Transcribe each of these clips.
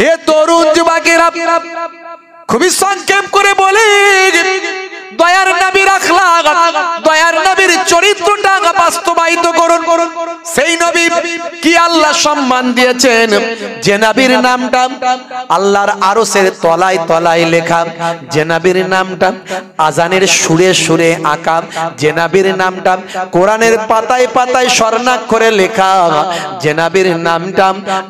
হে তরুণ যুবকেরা, খুবই সংক্ষেপ করে বলি, দয়ার নবীর আখলাক, দয়ার নবীর চরিত্রটা বাস্তবায়িত করুন। সেই নবী কি আল্লাহ সম্মান দিয়েছেন, যে নবীর নামটা আল্লাহর আরশের তলায় তলায় লেখা, যে নবীর নামটা আজানের সুরে সুরে আঁকা, যে নবীর নামটা কোরআনের পাতায় পাতায় স্বর্ণাক্ষরে লেখা, যে নবীর নামটা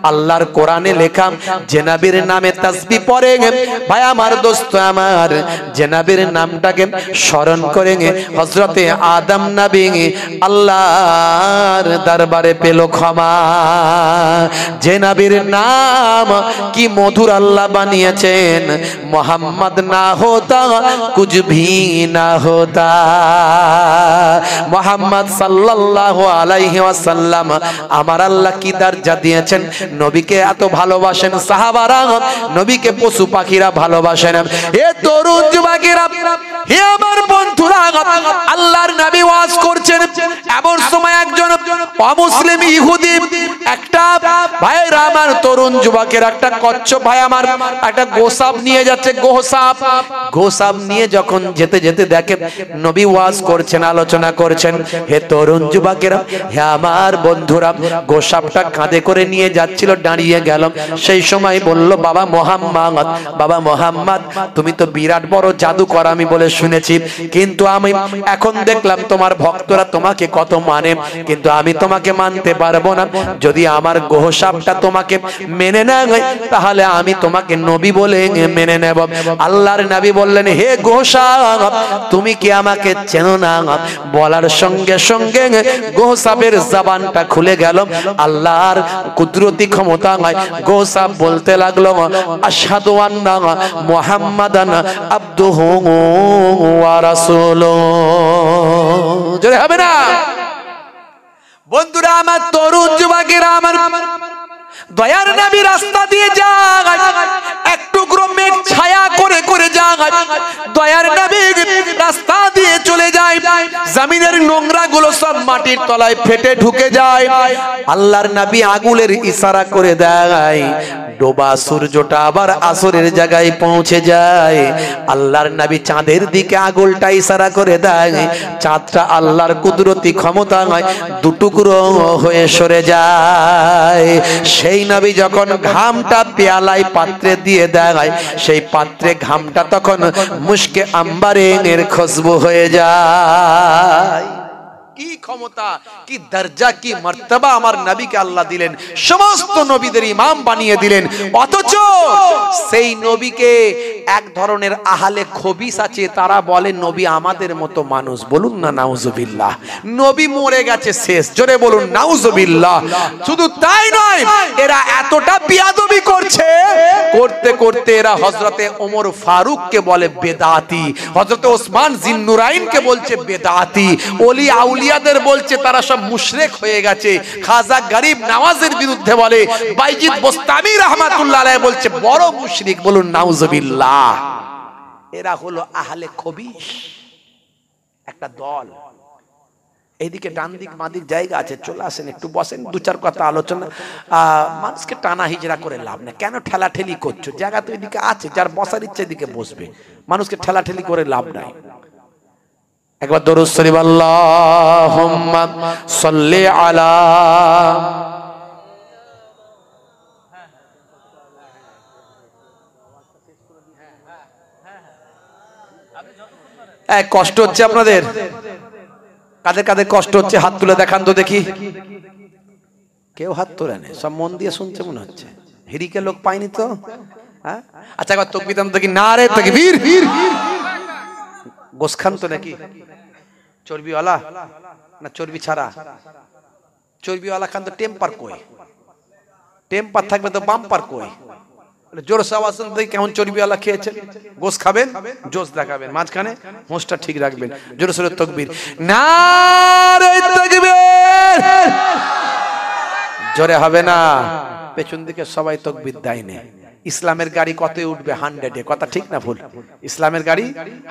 আল্লাহর কোরআনে লেখা, যে নবীর নামে তাসবিহ পড়ে ভাই আমার দোস্ত আমার, যে নবীর নামটাকে স্মরণ করে হযরতে আদম নবী আল্লাহর দরবারে পেল ক্ষমা। যে নবীর নাম কি মধুর আল্লাহ বানিয়েছেন, মোহাম্মদ না হোতা কুছ ভি না হোতা। মোহাম্মদ সাল্লাল্লাহু আলাইহি ওয়াসাল্লাম আমার আল্লাহ কি দরজা দিয়েছেন, নবীকে এত ভালোবাসেন সাহাবারা, নবীকে পশু পাখিরা ভালোবাসেন। এ তরুণ যুবকেরা, হে আমার বন্ধুরা, আল্লাহর নবী ওয়াজ করছেন, এমন সময় একজন অমুসলিম ইহুদি একটা ভাইরা আমার তরুণ যুবকের একটা কচ্ছপ ভাই আমার একটা গোসাপ নিয়ে যাচ্ছে, গোসাপ নিয়ে যখন যেতে যেতে দেখে নবী ওয়াজ করছেন, আলোচনা করছেন। হে তরুণ যুবকেরা, হে আমার বন্ধুরা, গোসাপটা কাঁধে করে নিয়ে যাচ্ছিল, দাঁড়িয়ে গেল। সেই সময় বলল, বাবা মোহাম্মদ, বাবা মোহাম্মদ, তুমি তো বিরাট বড় জাদুকর আমি বলে শুনেছি, কিন্তু আমি এখন দেখলাম তোমার ভক্তরা তোমাকে কত মানে, কিন্তু আমি তোমাকে মানতে পারবো না। যদি আমার গোসাপটা তোমাকে মেনে নেয় তাহলে আমি তোমাকে নবী বলে মেনে নেব। আল্লাহর নবী বললেন, হে গোসাপ, তুমি কি আমাকে চেনো না? বলার সঙ্গে সঙ্গে গোসাপের জবানটা খুলে গেল। আল্লাহর কুদরতি ক্ষমতা গোসাপ বলতে লাগলো, আশহাদু আন্না মুহাম্মাদান আবদুহু ওয়া রাসূলুহু। জোরে হবে না? বন্ধুরা আমার, তরুণ যুবকেরা আমার, দয়ার নবী রাস্তা দিয়ে যায়, এক টুকরো মেঘ ছায়া করে করে যায়, দয়ার নবী রাস্তা দিয়ে চলে যায়, জমিনের নোংরা গুলো সব মাটির তলায় ফেটে ঢুকে যায়। আল্লাহর নবী আগুনের ইশারা করে দেয়, ডোবা সূর্যটা আবার আসরের জায়গায় পৌঁছে যায়। আল্লাহর নবী চাঁদের দিকে আগুলটা ইশারা করে দেয়, চাঁদটা আল্লাহর কুদরতি ক্ষমতা নয় দুটুকরো হয়ে সরে যায়। সেই নবী যখন ঘামটা পেয়ালায় পাত্রে দিয়ে দেয়, সেই পাত্রে ঘামটা তখন মুশকে আম্বারের খুশবু হয়ে যায়। কি ক্ষমতা, কি দরজা, কি মর্তবা আমার নবীকে আল্লাহ দিলেন, সমস্ত নবীদের ইমাম বানিয়ে দিলেন। অথচ সেই নবীকে এক ধরনের আহলে খবিস আছে, তারা বলে নবী আমাদের মতো মানুষ। বলুন না নাউজুবিল্লাহ। নবী মরে গেছে শেষ, জোরে বলুন নাউজুবিল্লাহ। শুধু তাই নয়, এরা এতটা বিয়াদবি করছে, করতে করতে এরা হযরতে ওমর ফারুককে বলে বেদাতি, হযরতে ওসমান জিন্নুরাইনকে বলছে বেদাতি, ওলি আউলিয়াদের বলছে তারা সব মুশরিক হয়ে গেছে। খাজা গরিব নওয়াজের বিরুদ্ধে বলে, বাইজিদ বোস্তামি রাহমাতুল্লাহ আলাইহি বলছে বড় মুশরিক। বলুন নাউজুবিল্লাহ। এরা হলো আহলে খবিস, একটা দল। এইদিকে ডান দিক মাদিক জায়গা আছে, চলে আসেন, একটু বসেন, দু চার কথা আলোচনা। মানুষকে টানা হিজড়া করে লাভ নেই। কেন ঠেলাঠেলি করছো? জায়গা তো এদিকে আছে, যার বসার ইচ্ছে এদিকে বসবে, মানুষকে ঠেলাঠেলি করে লাভ নাই। একবার দরুদ শরীফ আল্লাহুম্মা সাল্লি আলা। কষ্ট হচ্ছে আপনাদের? কাদের কাদের কষ্ট হচ্ছে হাত তুলে দেখান তো দেখি। কেউ হাত তোলে না, সব মন দিয়ে শুনছে মনে হচ্ছে। হিরিকে লোক পাইনি তো? হ্যাঁ, আচ্ছা একবার তাকবীর দাও দেখি। নারে তাকবীর। গোশ খান তো নাকি? চর্বিওয়ালা না চর্বি ছাড়া? চর্বিওয়ালা খান তো টেম্পার কই? টেম্পার থাকবে তো বাম্পার কই? জোরসে আওয়াজ দেখি কেমন চর্বিওয়ালা খেয়েছেন। গোশ খাবেন, জোশ দেখাবেন, মাঝখানে হোঁচটা ঠিক রাখবেন। জোরে সোরে তাকবীর। নারে তাকবীর। জোরে হবে না, পেছন দিকে সবাই তাকবীর দেয় না। ইসলামের গাড়ি কত উঠবে? 100-এ। কথা ঠিক না ভুল? ইসলামের গাড়ি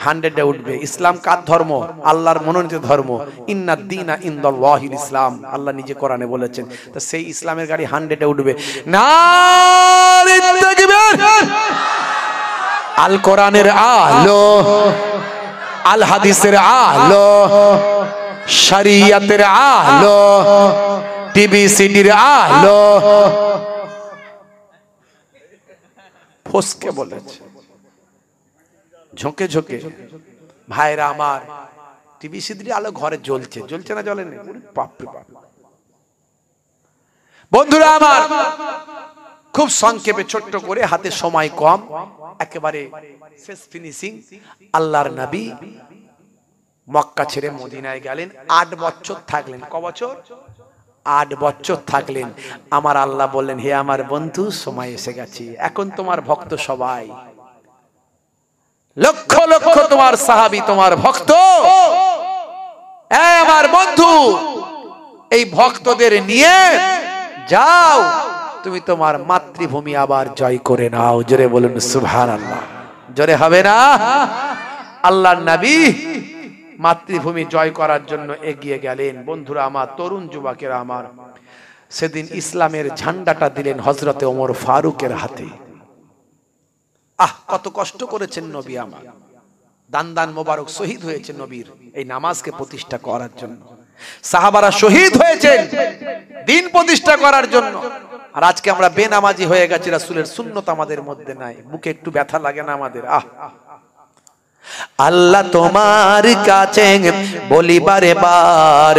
100-এ উঠবে। ইসলাম কার ধর্ম? আল্লাহর মনোনীত ধর্ম। ইন্নাদ দীনা ইনদাল্লাহিল ইসলাম, আল্লাহ নিজে কোরআনে বলেছেন। তো সেই ইসলামের গাড়ি 100-এ উঠবে। নারে তাকবীর। আল কোরআনের আলো, আল হাদিসের আলো, শরিয়তের আলো, টিভি সিডির আলো। ফসকে বলেছে, ঝোঁকে ঝোঁকে। ভাইরা আমার, টিভি সিডির আলো ঘরে জ্বলছে, জ্বলছে না জ্বলে না? বাপরে বাপ। বন্ধুরা আমার, খুব সংক্ষেপে ছোট্ট করে, হাতে সময় কম, একেবারে শেষ ফিনিশিং। আল্লাহর নবী মক্কা ছেড়ে মদিনায় গেলেন, 8 বছর থাকলেন। ক বছর? 8 বছর থাকলেন। আমার আল্লাহ বললেন, হে আমার বন্ধু, সময় এসে গেছে, এখন তোমার ভক্ত সবাই, লক্ষ লক্ষ তোমার সাহাবী, তোমার ভক্ত, আমার বন্ধু, এই ভক্তদের নিয়ে যাও, তুমি তোমার মাতৃভূমি আবার জয় করে নাও। জোরে বলুন সুবহানাল্লাহ। জোরে হবে না? আল্লাহর নবী মাতৃভূমি জয় করার জন্য এগিয়ে গেলেন। বন্ধুরা আমার, তরুণ যুবকেরা আমার, সেদিন ইসলামের ঝান্ডাটা দিলেন হযরতে ওমর ফারুকের হাতে। কত কষ্ট করেছেন নবী আমার, দান দান মোবারক শহীদ হয়েছে নবীর এই নামাজকে প্রতিষ্ঠা করার জন্য। সাহাবারা শহীদ হয়েছেন দিন প্রতিষ্ঠা করার জন্য। আর আজকে আমরা বেনামাজি হয়ে গেছি, রাসূলের সুন্নত আমাদের মধ্যে নাই। বুকে একটু ব্যথা লাগে না আমাদের? আল্লাহ তোমার কাছে বলিবারে বার,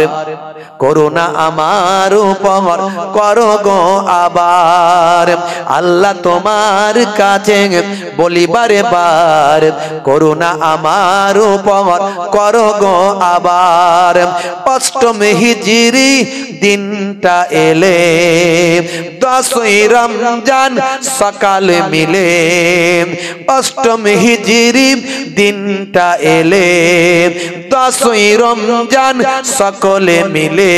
করুণা আমার উপর করো গো আবার। আল্লাহ তোমার কাছে বলিবারে বার, করুণা আমার উপর করো গো আবার। অষ্টমী হিজরি দিনটা এলে, 10ই রমজান সকাল মিলে। অষ্টমী হিজরি দিনটা এলে, 10ই রমজান সকলে মিলে।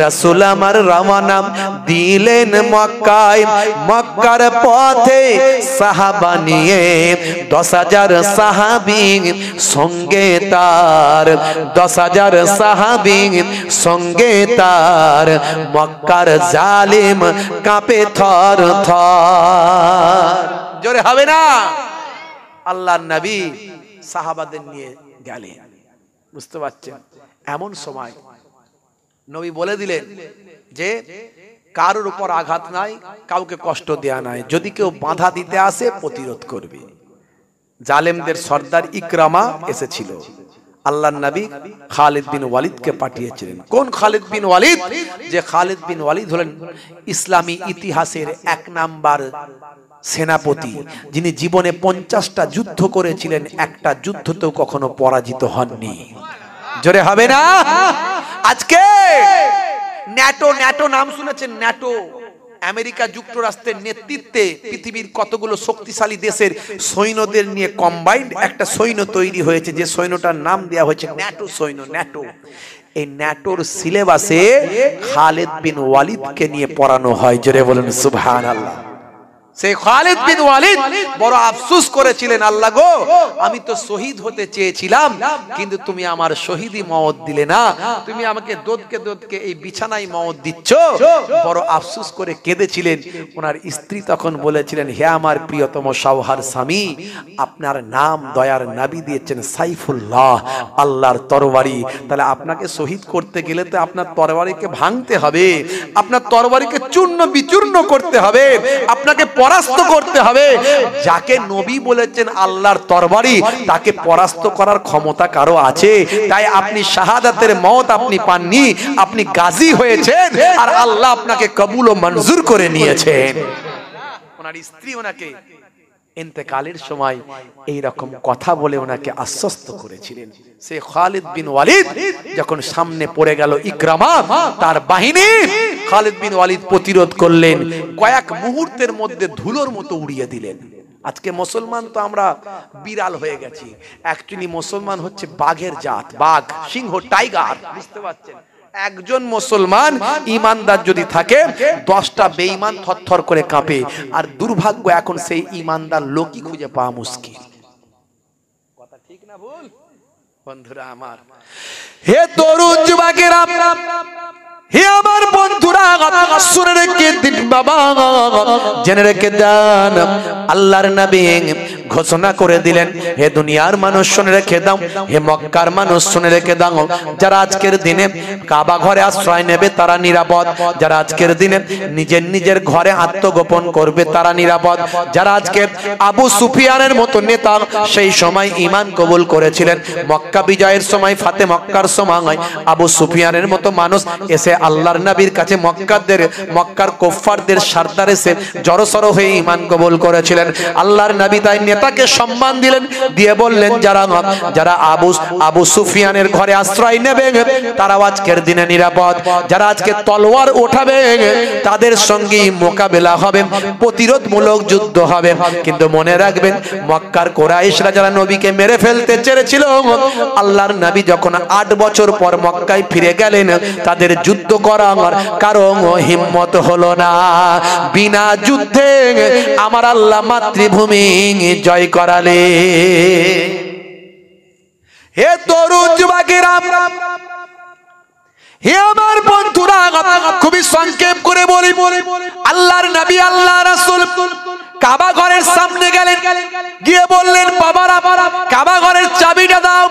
রাসূল আমার রওনা দিলেন মক্কায়, মক্কার পথে সাহাবা নিয়ে 10,000 সাহাবী সঙ্গে তার, 10,000 সাহাবী সঙ্গে তার। মক্কার জালিম কাঁপে থর থর। জোরে হবে না? আল্লাহর নবী সাহাবাদের নিয়ে গেলেন। বুঝতে পারছেন? এমন সময় নবী বলে দিলেন যে কারোর উপর আঘাত নাই, কাউকে কষ্ট দেয়া নাই, যদি কেউ বাধা দিতে আসে প্রতিরোধ করবে। জালেমদের সর্দার ইকরামা এসেছিল, আল্লাহর নবী খালিদ বিন ওয়ালিদকে পাঠিয়েছিলেন। কোন খালিদ বিন ওয়ালিদ? যে খালিদ বিন ওয়ালিদ হলেন ইসলামী ইতিহাসের 1 নাম্বার সেনাপতি, যিনি জীবনে 50টা যুদ্ধ করেছিলেন, একটা যুদ্ধতেও কখনো পরাজিত হননি। জোরে হবে না? আজকে ন্যাটো, ন্যাটো নাম শুনেছেন? ন্যাটো, আমেরিকা যুক্তরাষ্ট্রের নেতৃত্বে পৃথিবীর কতগুলো শক্তিশালী দেশের সৈন্যদের নিয়ে কম্বাইন্ড একটা সৈন্য তৈরি হয়েছে, যে সৈন্যটার নাম দেওয়া হয়েছে ন্যাটো সৈন্য। ন্যাটো, এই ন্যাটোর সিলেবাসে খালিদ বিন ওয়ালিদকে নিয়ে পড়ানো হয়। জোরে বলুন সুবহানাল্লাহ। সেই খালিদ বিন ওয়ালিদ বড় আফসোস করেছিলেন, আল্লাহ গো, আমি তো শহীদ হতে চেয়েছিলাম, কিন্তু তুমি আমার শহীদি মওত দিলে না, তুমি আমাকে দোদকে দোদকে এই বিছানায় মওত দিচ্ছ। বড় আফসোস করে কেঁদেছিলেন। ওনার স্ত্রী তখন বলেছিলেন, হে আমার প্রিয়তম সওহার স্বামী, আপনার নাম দয়ার নবী দিয়েছেন সাইফুল্লাহ, আল্লাহর তরবারি। তাহলে আপনাকে শহীদ করতে গেলে তো আপনার তরবারিকে ভাঙতে হবে, আপনার তরবারিকে চূর্ণ বিচূর্ণ করতে হবে, আপনাকে পরাস্ত করতে হবে। যাকে নবী বলেছেন আল্লাহর তরবারি, তাকে পরাস্ত করার ক্ষমতা কারো আছে? তাই আপনি শাহাদাতের মওত আপনি পাননি, আপনি গাজী হয়েছেন, আর আল্লাহ আপনাকে কবুল ও মঞ্জুর করে নিয়েছেন। ওনার স্ত্রী ওনাকে ইন্তেকালের সময় এই রকম কথা বলে ওনাকে আশ্বস্ত করেছিলেন। সে খালিদ বিন ওয়ালিদ যখন সামনে পড়ে গেল ইকরামা, তার বাহিনী, খালিদ বিন ওয়ালিদ প্রতিরোধ করলেন, কয়েক মুহূর্তের মধ্যে ধুলোর মতো উড়িয়ে দিলেন। আজকে মুসলমান তো আমরা বিড়াল হয়ে গেছি, অ্যাকচুয়ালি মুসলমান হচ্ছে বাঘের জাত, বাঘ, সিংহ, টাইগার। বুঝতে পারছেন? একজন মুসলমান ইমানদার যদি থাকে, 10টা বেঈমান থরথর করে কাঁপে। আর দুর্ভাগ্য, এখন সেই ইমানদার লোকই খুঁজে পাওয়া মুশকিল। কথা ঠিক না ভুল? বন্ধুরা আমার, হে তরুণ যুবকেরা, হে আমার বন্ধুরা, শুনে রেখে দিন বাবা, জেনে রেখে দেন, আল্লাহর নবী ঘোষণা করে দিলেন, হে দুনিয়ার মানুষ শুনে রেখে দাও, হে মক্কার মানুষ শুনে রেখে দাও, যারা আজকের দিনে কাবা ঘরে আশ্রয় নেবে তারা নিরাপদ, যারা আজকের দিনে নিজের নিজের ঘরে আত্মগোপন করবে তারা নিরাপদ। যারা আজকে আবু সুফিয়ানের মতো নেতা সেই সময় ঈমান কবুল করেছিলেন, মক্কা বিজয়ের সময় ফাতে মক্কার সময় আবু সুফিয়ানের মতো মানুষ এসে আল্লাহর নবীর কাছে মক্কার কুফফারদের সরদার এসে জড়সড় হয়ে ঈমান কবুল করেছিলেন। আল্লাহর নবী তাই নেতাকে সম্মান দিলেন, দিয়ে বললেন যারা আবু সুফিয়ানের ঘরে আশ্রয় নেবে তারা আজকের দিনে নিরাপদ, যারা আজকে তলোয়ার ওঠাবে তাদের সঙ্গে মোকাবেলা হবে, প্রতিরোধমূলক যুদ্ধ হবে। কিন্তু মনে রাখবেন, মক্কার কুরাইশরা যারা নবীকে মেরে ফেলতে চেয়েছিল, আল্লাহর নবী যখন 8 বছর পর মক্কায় ফিরে গেলেন, তাদের যুদ্ধ করার কারো হিম্মত হলো না। বিনা যুদ্ধে আমার আল্লাহ মাতৃভূমি জয় করালে। হে তরুণ যুবকেরা, হে আমার বন্ধুরা, খুবই সংক্ষেপ করে বলি, আল্লাহর নবী আল্লাহ রাসূল কাবা ঘরের সামনে গেলেন, গিয়ে বললেন, বাবারা কাবা ঘরের চাবিটা দাও।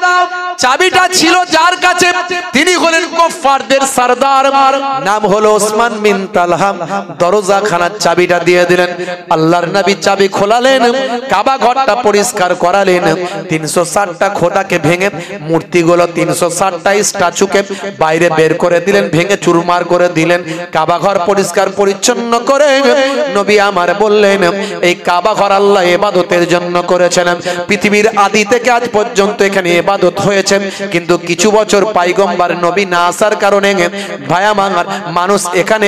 চাবিটা ছিল যার কাছে, তিনি হলেন কুফফারদের সরদার, নাম হলো ওসমান বিন তালহা। দরজা খানার চাবিটা দিয়ে দিলেন। আল্লাহর নবী চাবি খোলালেন, কাবা ঘরটা পরিষ্কার করালেন, 360টা খোদাকে ভেঙে মূর্তিগুলো 360টা স্ট্যাচুকে বাইরে বের করে দিলেন, ভেঙে চুরমার করে দিলেন। কাবা ঘর পরিষ্কার পরিচ্ছন্ন করে নবী আমার বললেন, এই কাবা ঘর আল্লাহ ইবাদতের জন্য করেছেন। পৃথিবীর আদি থেকে আজ পর্যন্ত এখানে ইবাদত হয়েছে, কিন্তু কিছু বছর পয়গম্বর নবী না আসার কারণে ভায়া মাঙ্গার মানুষ এখানে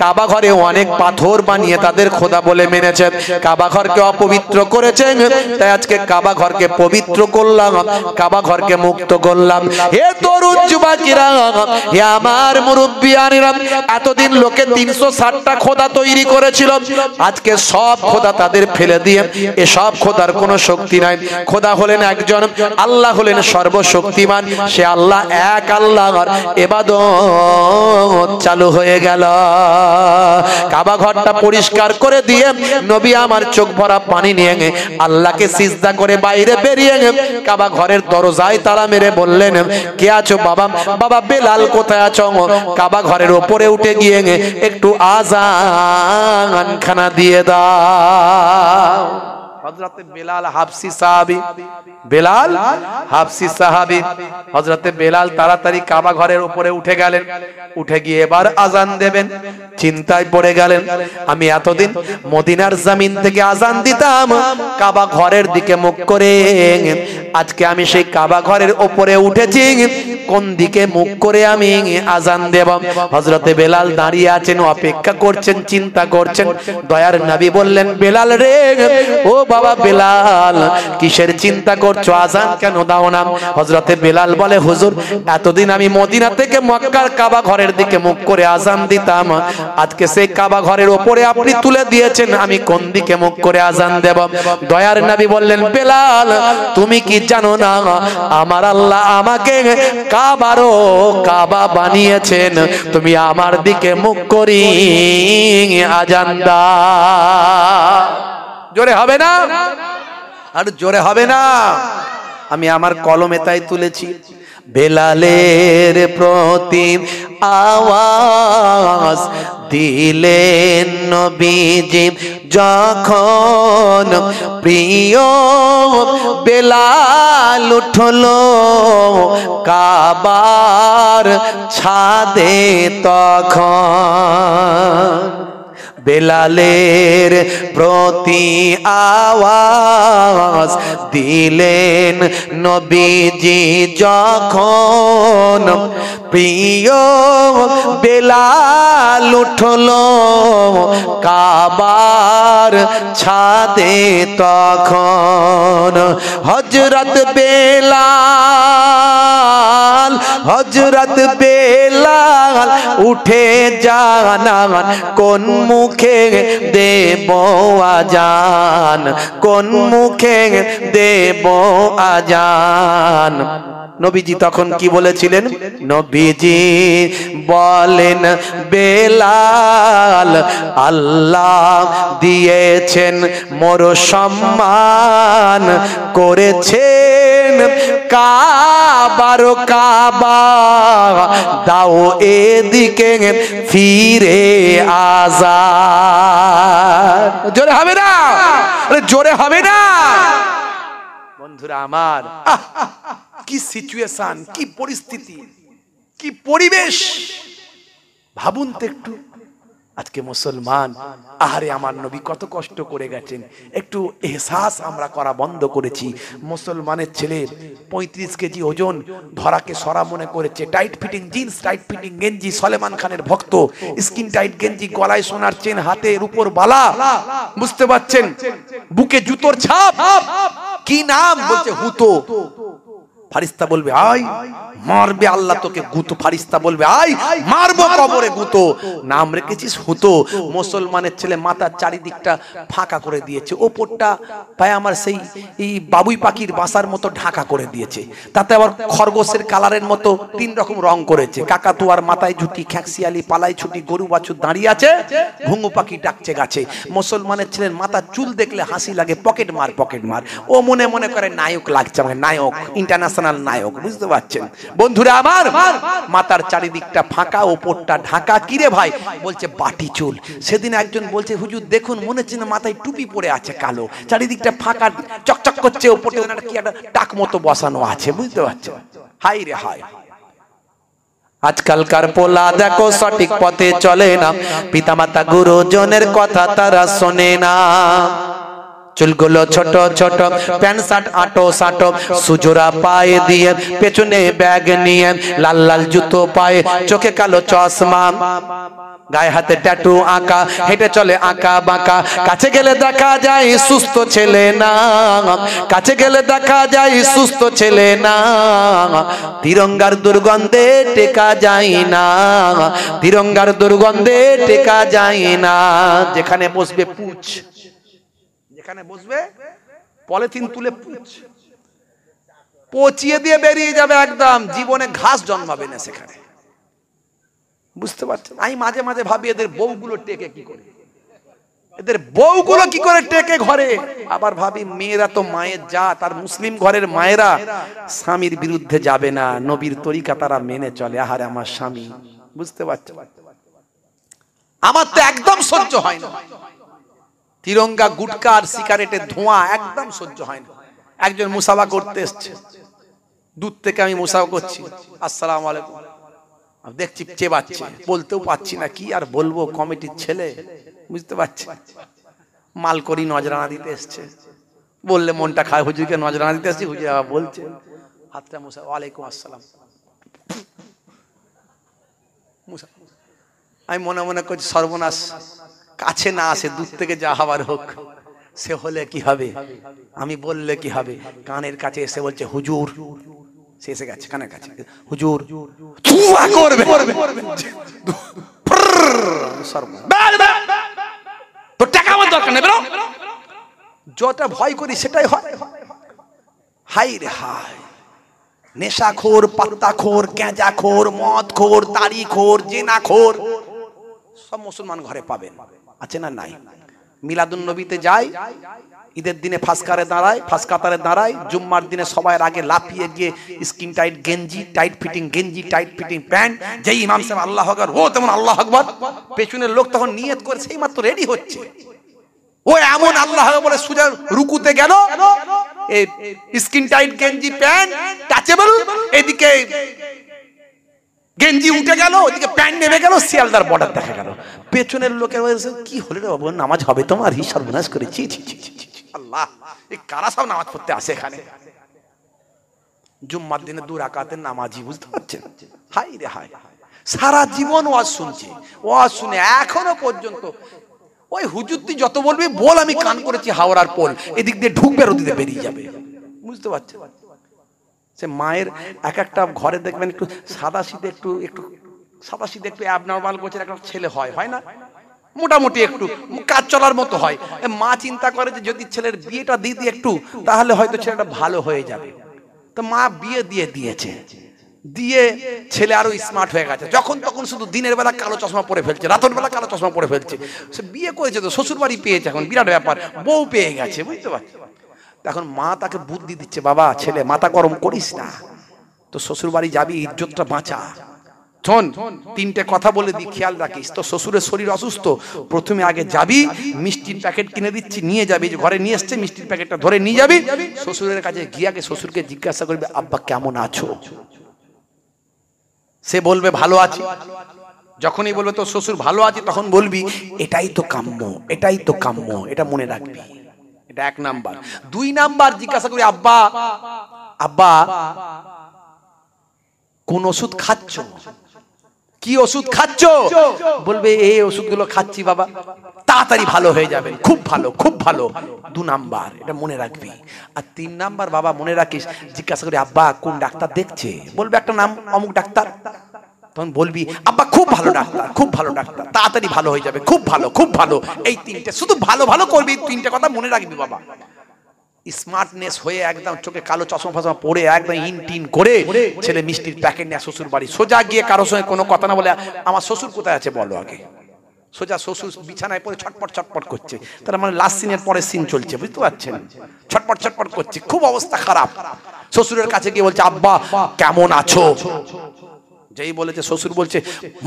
কাবা ঘরে অনেক পাথর বানিয়ে তাদের খোদা বলে মেনেছে, কাবা ঘরকে অপবিত্র করেছে। তাই আজকে কাবা ঘরকে পবিত্র করলাম, কাবা ঘরকে মুক্ত করলাম। হে তরুণ যুবকেরা, হে আমার মুরব্বিয়ানেরা, এতদিন লোকে 360টা খোদা তৈরি করেছিল, আজকে সব খোদা তাদের ফেলে দিয়ে এসব খোদার কোনো শক্তি নাই। খোদা হলেন একজন, আল্লাহ হলেন সর্বশক্তিমান। সে আল্লাহ এক আল্লাহর ইবাদত চালু হয়ে গেল। কাবা ঘরটা পরিষ্কার করে দিয়ে নবী আমার চোখ ভরা পানি নিয়ে আল্লাহকে সিজদা করে বাইরে বেরিয়ে কাবা ঘরের দরজায় তালা মেরে বললেন, কে আছো বাবা? বাবা বেলাল কোথায় আছো? কাবা ঘরের উপরে উঠে গিয়ে একটু আযান খানা দিয়ে দাও। হযরতে বেলাল হাবশী সাহাবী, বেলাল হাবশী সাহাবী, হযরতে বেলাল তাড়াতাড়ি কাবা ঘরের উপরে উঠে গেলেন। উঠে গিয়ে এবার আযান দেবেন, চিন্তায় পড়ে গেলেন, আমি এতদিন মদিনার জমিন থেকে আযান দিতাম কাবা ঘরের দিকে মুখ করে, আজকে আমি সেই কাবা ঘরের উপরে উঠেছি, কোন দিকে মুখ করে আমি আযান দেব? হযরতে বেলাল দাঁড়িয়ে আছেন, অপেক্ষা করছেন, চিন্তা করছেন। দয়ার নবী বললেন, বেলাল রে, ও বাবা বেলাল, কিসের চিন্তা করছো? আযান কেন দাও না? হযরতে বেলাল বলে, হুজুর, এতদিন আমি মদিনা থেকে মক্কার কাবা ঘরের দিকে মুখ করে আযান দিতাম, আজকে সেই কাবা ঘরের উপরে আপনি তুলে দিয়েছেন, আমি কোন দিকে মুখ করে আযান দেব? দয়ার নবী বললেন, বেলাল, তুমি কি জানো না আমার আল্লাহ আমাকে কাবারও কাবা বানিয়েছেন, তুমি আমার দিকে মুখ করি আযান দাও। জোরে হবে না? আর জোরে হবে না? আমি আমার কলমে তাই তুলেছি। বেলালের প্রতি আওয়াজ দিলেন নবীজি যখন, প্রিয় বেলাল উঠলো কাবার ছাদে তখন। বেলালের প্রতি আওয়াজ দিলেন নবীজি যখন, প্রিয় বেলাল উঠলো কাবার ছাদে তখন। হযরত বেলাল, হযরত বেলাল উঠে জানান কোন মুখে দেব আযান, কোন মুখে দেব আযান। নবীজি তখন কি বলেছিলেন? নবীজি বলেন বেলাল আল্লাহ দিয়েছেন মোর সম্মান করেছেন কাবার কাবা দাও এদিকে ফিরে আজাদ। জোরে হবে না? জোরে হবে না? বন্ধুরা আমার, কি সিচুয়েশন, কি পরিস্থিতি, কি পরিবেশ ভাবুন তো একটু। আজকে মুসলমান, আহারে আমার নবী কত কষ্ট করে গেছেন, একটু এহসাস আমরা করা বন্ধ করেছি। মুসলমানের ছেলের 35 কেজি ওজন, ধরাকে সরা মনে করেছে। Tight fitting jeans, tight fitting গেঞ্জি, সলেমান খানের ভক্ত, স্কিন টাইট গেঞ্জি, গলায় সোনার চেন, হাতের উপর বালা, বুঝতে পারছেন, বুকে জুতোর ছাপ। কি নাম? বলছে হুতো। ফারিস্তা বলবে আয় মারবে আল্লাহ তোকে গুতো। ফারিস্তা বলবে আয় মারবো কবরে গুতো। নাম রেখেছিস হুতো। মুসলমানের ছেলে মাথার চারিদিকটা ফাঁকা করে দিয়েছে, ওপরটা পায় আমার সেই বাবুই পাখির বাসার মতো ঢাকা করে দিয়েছে। তাতে আবার খরগোশের কালারের মতো 3 রকম রং করেছে। কাকাতুয়ার মাথায় ঝুটি, খ্যাঁকশিয়ালি পালাই ছুটি, গরু বাছুর দাঁড়িয়ে আছে, ঘুঙু পাখি ডাকছে গাছে। মুসলমানের ছেলের মাথার চুল দেখলে হাসি লাগে, পকেট মার পকেট মার। ও মনে মনে করে নায়ক লাগছে আমাকে, নায়ক, ইন্টারন্যাশনাল নায়ক, বুঝতে পারছেন বন্ধুরা আমার। মাথার চারিদিকটা ফাঁকা, ওপরটা ঢাকা। কিরে ভাই? বলছে বাটি চুল। সেদিন একজন বলছে হুজুর দেখুন মনে হচ্ছে না মাথায় টুপি পরে আছে কালো, চারিদিকটা ফাঁকা চকচক করছে, ওপরটা কি একটা টাক মতো বসানো আছে, বুঝতে পারছেন? হাই রে হাই। আজকালকার পোলা দেখো সঠিক পথে চলে না, পিতামাতা গুরুজনের কথা তারা শোনে না। চুলগুলো ছোট ছোট, প্যান্ট শার্ট আটো সাটো, সুজোরা পায়ে দিয়ে, পেছনে ব্যাগ নিয়ে, লাল লাল জুতো পায়ে, চোখে কালো চশমা, গায়ে হাতে ট্যাটু আঁকা, হেঁটে চলে আঁকা বাঁকা। কাছে গেলে দেখা যায় সুস্থ ছেলে না, কাছে গেলে দেখা যায় সুস্থ ছেলে না। তিরঙ্গার দুর্গন্ধে টেকা যায় না, তিরঙ্গার দুর্গন্ধে টেকা যায় না। যেখানে বসবে পুছ, যেখানে বসবে পলিথিন তুলে পচিয়ে দিয়ে বেরিয়ে যাবে, একদম জীবনে ঘাস জন্মাবে না সেখানে, বুঝতে পারছেন? আমি মাঝে মাঝে ভাবি এদের বউগুলো টেকে কি করে, এদের বউগুলো কি করে টেকে ঘরে। আবার ভাবি মেয়েরা তো মায়ের জাত, আর মুসলিম ঘরের মায়েরা স্বামীর বিরুদ্ধে যাবে না, নবীর তরিকা তারা মেনে চলে। আহারে আমার স্বামী, বুঝতে পারছেন? আমার তো একদম সহ্য হয় না তিরঙ্গা, গুটকা আর সিগারেটের ধোঁয়া, একদম সহ্য হয় না। একজন মুসাফা করতে এসছে, দূর থেকে আমি মুসাফা করছি, আসসালামু আলাইকুম, দেখছি চেবাচ্ছে, বলতেও পাচ্ছি না, কি আর বলবো, কমিটির ছেলে, বুঝতে পারছি। মাল করি নজরানা দিতে এসছে, বললে মনটা খায়, হুজুরকে নজরানা দিতে এসছি, হুজুর আবার বলছে, হাতটা মুসা, ওয়ালাইকুম আসসালাম। আমি মনে মনে করছি সর্বনাশ, কাছে না আসে, দূর থেকে যা হবার হোক, সে হলে কি হবে, আমি বললে কি হবে। কানের কাছে এসে বলছে হুজুর, সে এসে গেছে কানের কাছে, হুজুর করবে তো টাকা আমার দরকার নেই, যটা ভয় করি সেটাই হয়। হাই রে হাই, নেশাখোর, পাত্তাখোর, গাঁজাখোর, মদখোর, তাড়িখোর, জেনাখোর সব মুসলমান ঘরে পাবেন, আছে না নাই? মিলাদুন নবীতে যায়, ঈদের দিনে ফাঁসকারে দাঁড়ায়, ফাঁসকাতারে দাঁড়ায়, জুম্মার দিনে সবাই আগে লাফিয়ে গিয়ে স্কিন টাইট গেঞ্জি, টাইট ফিটিং গেঞ্জি, টাইট ফিটিং প্যান্ট, যেই ইমাম সাহেব আল্লাহ আকবার, ও তেমন আল্লাহ আকবার, পেছনের লোক তখন নিয়ত করে সেই মাত্র রেডি হচ্ছে, ও এমন আল্লাহ বলে সুজা রুকুতে গেল, স্কিন টাইট গেঞ্জি প্যান্ট টাচেবল, এদিকে গেঞ্জি উঠে গেল, ওদিকে প্যান্ট নেমে গেল, শিয়ালদার বর্ডার দেখা গেল। পেছনের লোকের কি হলো রে বাবু, নামাজ হবে তোমার, হি সর্বনাশ করেছি, আল্লাহ, এই কারা সব নামাজ পড়তে আসে এখানে? জুম্মার দিনে 2 রাকাতের নামাজি, বুঝতে পারছেন? হাই রে হাই, সারা জীবন ওয়াজ শুনছে, ওয়াজ শুনে এখনো পর্যন্ত ওই হুজুর তুই যত বলবি বল, আমি কান করেছি হাওড়ার পোল, এদিক দিয়ে ঢুকবে আর ওদিকে বেরিয়ে যাবে, বুঝতে পারছেন? সে মায়ের এক একটা ঘরে দেখবেন একটু সাদা সিধে, একটু সাদা সিধে, একটু অ্যাবনর্মাল গোছের একটা ছেলে হয় না, মোটামুটি একটু কাজ চলার মতো হয়। মা চিন্তা করে যে যদি ছেলের বিয়েটা দিয়ে দিই একটু, তাহলে হয়তো ছেলেটা ভালো হয়ে যাবে। তো মা বিয়ে দিয়ে দিয়েছে, দিয়ে ছেলে আরো স্মার্ট হয়ে গেছে, যখন তখন শুধু দিনের বেলা কালো চশমা পরে ফেলছে, রাতের বেলা কালো চশমা পরে ফেলছে। সে বিয়ে করেছে তো শ্বশুর বাড়ি পেয়েছে, এখন বিরাট ব্যাপার, বউ পেয়ে গেছে, বুঝতে পারছি। এখন মা তাকে বুদ্ধি দিচ্ছে, বাবা ছেলে মাথা গরম করিস না, তো শ্বশুর বাড়ি যাবি, ইজ্জতটা বাঁচা। শোন, তিনটে কথা বলে দি, খেয়াল রাখিস, তো শ্বশুরের শরীর অসুস্থ, প্রথমে আগে যাবি, মিষ্টির প্যাকেট কিনে দিচ্ছি, নিয়ে যাবি, ঘরে নিয়ে এসছে মিষ্টির প্যাকেটটা ধরে নিয়ে যাবি, শ্বশুরের কাছে গিয়ে আগে শ্বশুরকে জিজ্ঞাসা করবি, আব্বা কেমন আছো? সে বলবে ভালো আছি। যখনই বলবে তোর শ্বশুর ভালো আছে, তখন বলবি এটাই তো কাম্য, এটাই তো কাম্য, এটা মনে রাখবি। এটা 1 নাম্বার। 2 নাম্বার, জিজ্ঞাসা করি, আব্বা আব্বা কোন ওষুধ খাচ্ছ? কি ওষুধ খাচ্ছ? বলবে এই ওষুধগুলো খাচ্ছি বাবা, তাড়াতাড়ি ভালো হয়ে যাবে, খুব ভালো, খুব ভালো। 2 নাম্বার, এটা মনে রাখবি। আর 3 নাম্বার, বাবা মনে রাখিস, জিজ্ঞাসা করি, আব্বা কোন ডাক্তার দেখছে? বলবে একটা নাম, অমুক ডাক্তার। তখন বলবি, আব্বা খুব ভালো ডাক্তার, খুব ভালো ডাক্তার, তাড়াতাড়ি ভালো হয়ে যাবে, খুব ভালো, খুব ভালো। এই 3টে শুধু ভালো ভালো করবি, 3টে কথা মনে রাখবি বাবা। স্মার্টনেস হয়ে একদম চোখে কালো চশমা ফসমা পরে একদম ইন টিন করে ছেলে মিষ্টির প্যাকেট নিয়ে শ্বশুর বাড়ি সোজা গিয়ে কারোর সঙ্গে কোনো কথা না বলে, আমার শ্বশুর কোথায় আছে বলো আগে। সোজা শ্বশুর বিছানায় পড়ে ছটপট ছটপট করছে, তার মানে লাস্ট সিনের পরে সিন চলছে, বুঝতে পারছেন? ছটপট ছটপট করছে, খুব অবস্থা খারাপ। শ্বশুরের কাছে গিয়ে বলছে, আব্বা কেমন আছো? যেই বলেছে, শ্বশুর বলছে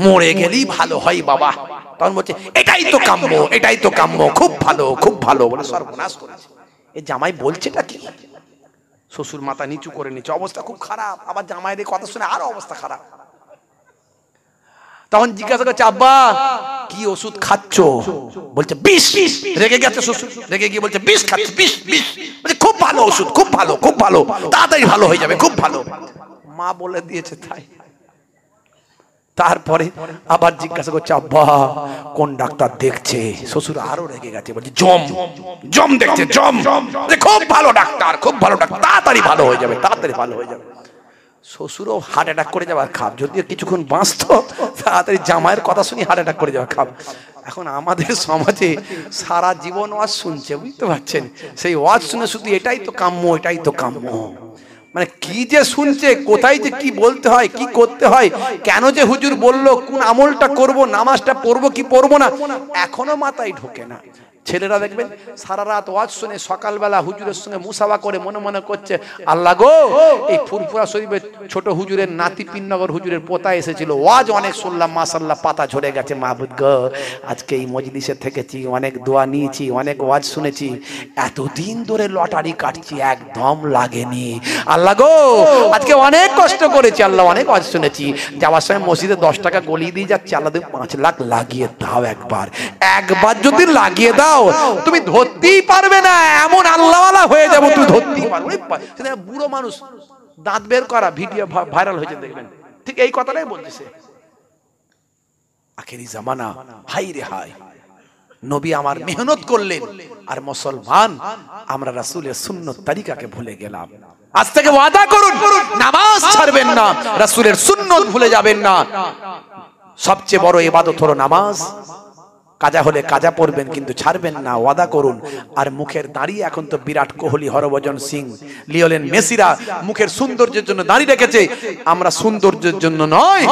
মরে গেলেই ভালো হয় বাবা। তখন বলছে এটাই তো কাম্য, এটাই তো কাম্য, খুব ভালো, খুব ভালো, বলে সর্বনাশ করেছে। এই জামাই বলছেটা কি? শ্বশুর মাথা নিচু করে নিচ্ছে, অবস্থা খুব খারাপ। আবার জামাইদের কথা শুনে আরো অবস্থা খারাপ। তখন জিজ্ঞাসা করছে, আব্বা কি ওষুধ খাচ্ছ? বলছে বিষ। রেগে গেছে শ্বশুর, রেগে গিয়ে বলছে বিষ খাচ্ছ? বিষ? বিষ? বলছে খুব ভালো ওষুধ, খুব ভালো, খুব ভালো, তাড়াতাড়ি ভালো হয়ে যাবে, খুব ভালো। মা বলে দিয়েছে তাই। তারপরে আবার জিজ্ঞাসা করছে, আব্বা কোন ডাক্তার দেখছে? শ্বশুর আরো রেগে গেছে, বলছে জম। জম দেখছে, জম। খুব ভালো ডাক্তার, খুব ভালো ডাক্তার, তাড়াতাড়ি ভালো হয়ে যাবে, তাড়াতাড়ি ভালো হয়ে যাবে। শ্বশুরও হার্ট অ্যাটাক করে যাবার খাব, যদি কিছুক্ষণ বাঁচত তাড়াতাড়ি জামাইয়ের কথা শুনি হার্ট অ্যাটাক করে যাওয়ার খাব। এখন আমাদের সমাজে সারা জীবন ওয়াজ শুনছে, বুঝতে পারছেন? সেই ওয়াজ শুনে শুধু এটাই তো কাম্য, এটাই তো কাম্য, মানে কি যে শুনছে, কোথায় যে কি বলতে হয়, কি করতে হয়, কেন যে হুজুর বললো, কোন আমলটা করব, নামাজটা পড়বো কি পড়বো না, এখনো মাথায় ঢোকে না। ছেলেরা দেখবেন সারা রাত ওয়াজ শুনে সকালবেলা হুজুরের সঙ্গে মুসাফা করে মনে মনে করছে, আল্লাহ গো এই ফুরফুরা শরীফের ছোট হুজুরের নাতি পিননগর হুজুরের পোতা এসেছিল, ওয়াজ অনেক শুনলাম, মাশাআল্লাহ পাতা ঝরে গেছে, মাহবুব গো আজকে এই মজলিসে থেকেছি, অনেক দোয়া নিয়েছি, অনেক ওয়াজ শুনেছি, এতদিন ধরে লটারি কাটছি, একদম লাগেনি। আল্লাহ গো আজকে অনেক কষ্ট করেছি, আল্লাহ অনেক ওয়াজ শুনেছি, যাওয়ার সময় মসজিদে 10 টাকা গলিয়ে দিয়ে যাচ্ছি, আল্লাহ তুমি 5 লাখ লাগিয়ে দাও। একবার একবার যদি লাগিয়ে দাও তুমি ধরতেই পারবে না, এমন আল্লাহওয়ালা হয়ে যাবো, তুমি ধরতেই পারবে। বুড়ো মানুষ দাঁত বের করা ভিডিও ভাইরাল হয়েছে, দেখবেন ঠিক এই কথাটাই বলতেছে। আখেরি জামানা, হাই রে হাই, নবী আমার মেহনত করলেন, আর মুসলমান আমরা রাসূলের সুন্নত তরিকাকে ভুলে গেলাম। আজ থেকে ওয়াদা করুন, নামাজ ছাড়বেন না, রাসূলের সুন্নত ভুলে যাবেন না। সবচেয়ে বড় ইবাদত হলো নামাজ। কাজা হলে কাজা পড়বেন, কিন্তু ছাড়বেন না, ওয়াদা করুন। আর মুখের দাড়ি, এখন তো বিরাট কোহলি, হরভজন সিং, লিওনেল মেসিরা মুখের সৌন্দর্যের জন্য দাড়ি রেখেছে, আমরা সৌন্দর্যের জন্য নয়,